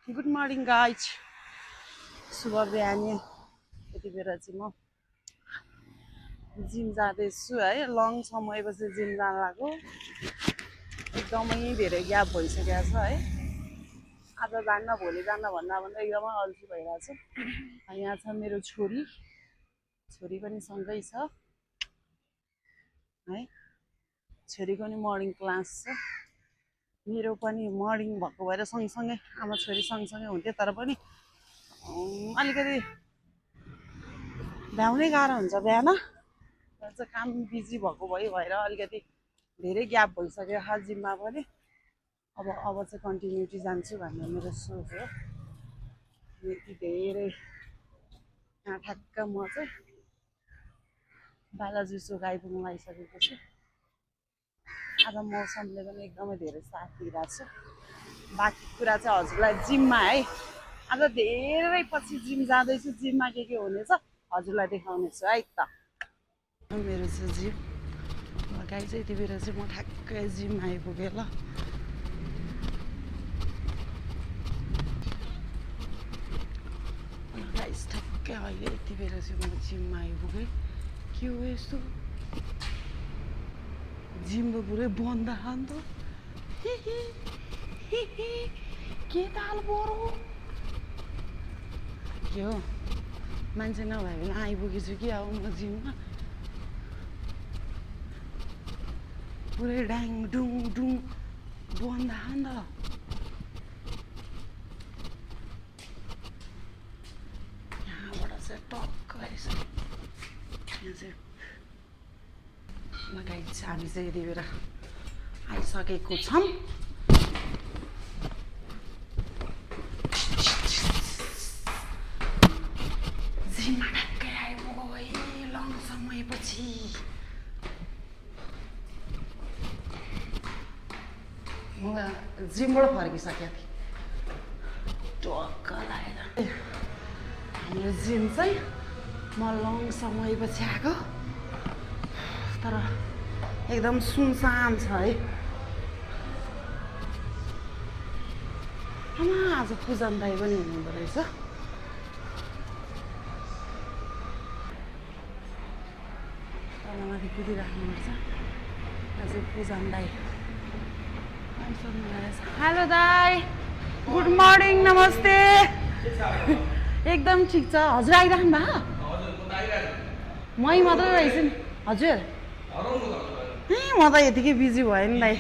Good morning guys. शुभ बिहानी। यति बेला चाहिँ म जिम जाँदैछु है। लङ समयपछि जिम जान लाग्यो। एकदमै धेरै ग्याप भइसकेको छ है। आज जान्न भोलि जान्न भन्दा भन्दा एकदमै अल्छी भइरहेको छु। यहाँ छ मेरो छोरी पनि सँगै छ है। छोरीको नि मर्निङ क्लास छ, मेरो पनि मर्निङ भएको भएर सँगसँगै आमा छोरी सँगसँगै हुन्थ्यो। तर पनि अलिकति भ्याउनै गाह्रो हुन्छ बिहान। चाहिँ काम बिजी भएको भएर अलिकति धेरै ग्याप भइसक्यो जिममा पनि। अब चाहिँ कन्टिन्युटी जान्छु भन्ने मेरो सोच हो। यति धेरै यहाँ ठ्याक्क म चाहिँ बालाजी चोक आइपुग्नु लागिसकेको छु। आज मौसमले पनि एकदमै धेरै साथ दिइरहेको छ। बाँकी कुरा चाहिँ हजुरलाई जिममा है, आज धेरै पछि जिम जाँदैछु। जिममा के हुनेछ हजुरलाई देखाउनेछु है त। मेरो चाहिँ जिम गाई चाहिँ यति बेला चाहिँ म ठ्याक्कै जिम आइपुगेँ ल। गाइस ठ्याक्कै अहिले यति बेला चाहिँ म जिममा आइपुगेँ। के हो यस्तो जिम त पुरै बन्द अन्त के ताल बरु के हो मान्छे नभए भने आइपुगेछु कि अब म जिममा। पुरै डाङ डुङ डुङ बन्द अन्त यहाँबाट चाहिँ टक्क रहेछ। यहाँ चाहिँ गाइस हामी चाहिँ यति बेला आइसकेको छौँ। जिममा ठ्याक्कै आइपुग्यो है लङ समयपछि। म जिमबाट फर्किसकेको थिएँ टक्क लागेर। हाम्रो जिम चाहिँ म लङ समयपछि आएको, तर एकदम सुनसान छ है। आमा आज पूजन दाई पनि हुनुहुँदो रहेछ। तलमाथि कुदिराख्नुपर्छ। आज पूजन दाई। हेलो दाई, गुड मर्निङ, नमस्ते। एकदम ठिक छ। हजुर आइराख्नु भएको? मै मात्रै रहेछु नि हजुर। म त यतिकै बिजी भयो नि दाइ।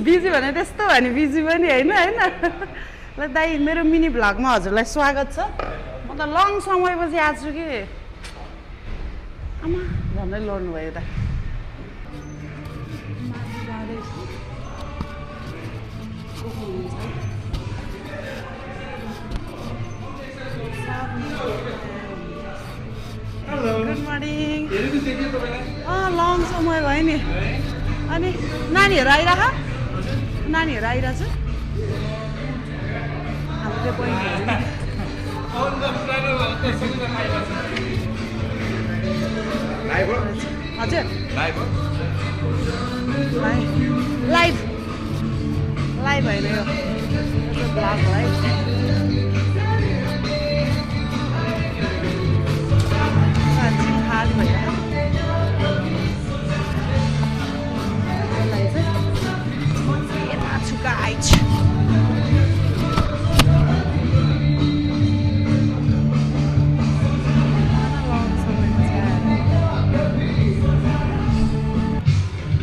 बिजी भने त्यस्तो भयो नि बिजी पनि होइन ल दाइ। मेरो मिनी भ्लगमा हजुरलाई स्वागत छ। म त लङ समयपछि आएको छु कि। आमा झन्डै लड्नु भयो त। Good morning. लङ समय भयो नि। अनि नानीहरू आइरह? नानीहरू आइरहेछ? हाम्रो त्यो पोइन्ट हजुर लाइभ लाइभ होइन यो ब्लग लाइभ। खाली भइरहेको यता छु गाइज।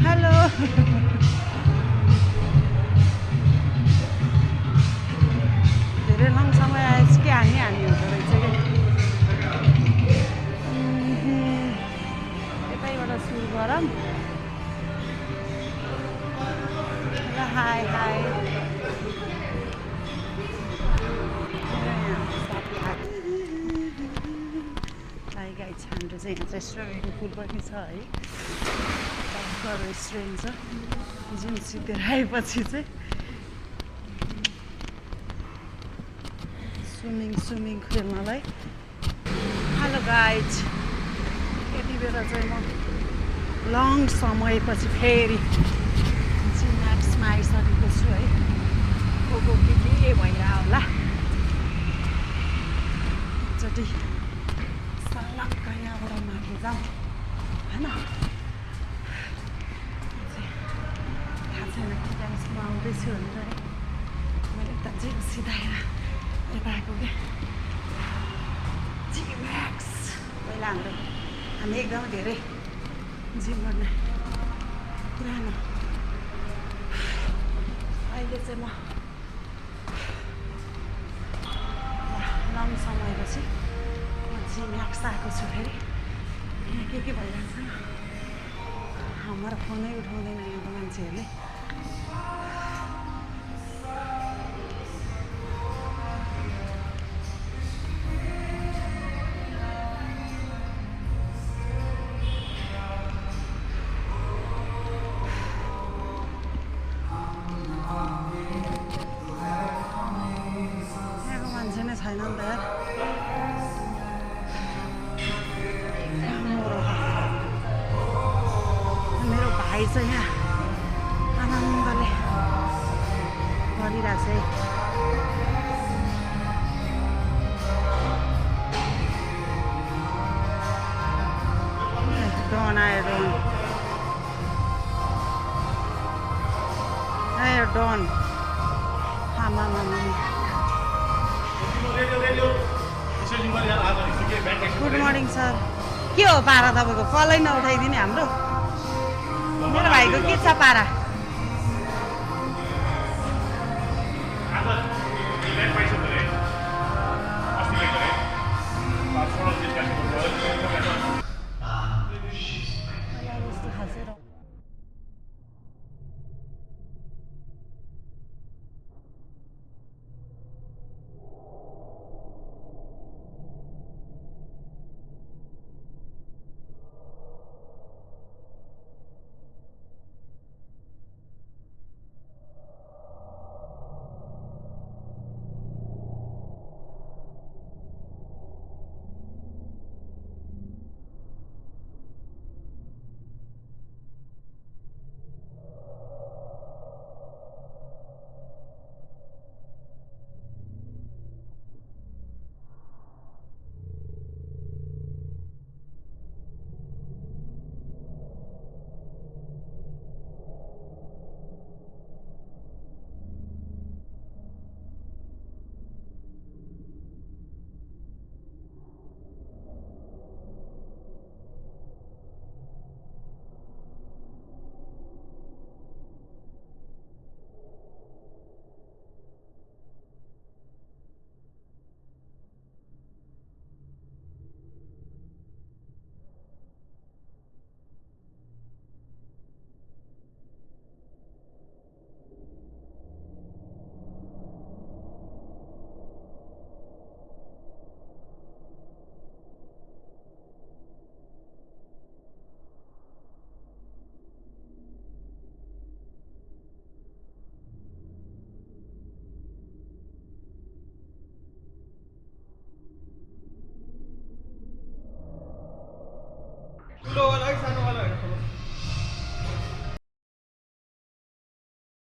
हेलो धेरै लङ समय आएछ कि हामी हुँदो रहेछ कि। यतैबाट सुरु गरौँ ल। High hi guys. हाम्रो चाहिँ यहाँ चाहिँ स्विमिङ पुल पनि छ है। रेस्टुरेन्ट छ। जिम सिकेर आएपछि चाहिँ स्विमिङ खेल्नलाई। हेलो गाइज, यति बेला चाहिँ म लङ समयपछि फेरि जिम म्याक्समा आइसकेको छु है। को के के भइरह होला एकचोटि सलक्क यहाँबाट माथि जाउँ होइन थाहा छैन के टाइमसम्म आउँदैछु भनेर मैले त जिम सिधाएर यता आएको क्या जिम्याक्स पहिला हामी एकदमै धेरै जिम गर्ने पुरानो अहिले चाहिँ म लङ समयपछि म जिम्याक्स आएको छु फेरि यहाँ के भइरहेको छ हाम्रो फोनै उठाउँदैन यहाँको मान्छेहरूले छैन नि त मेरो भाइ चाहिँ यहाँ आनन्दले गरिरहेछ है डन आयो डन आमा गुड मर्निङ सर के हो पारा तपाईँको कलै नउठाइदिने हाम्रो मेरो भाइको के छ पारा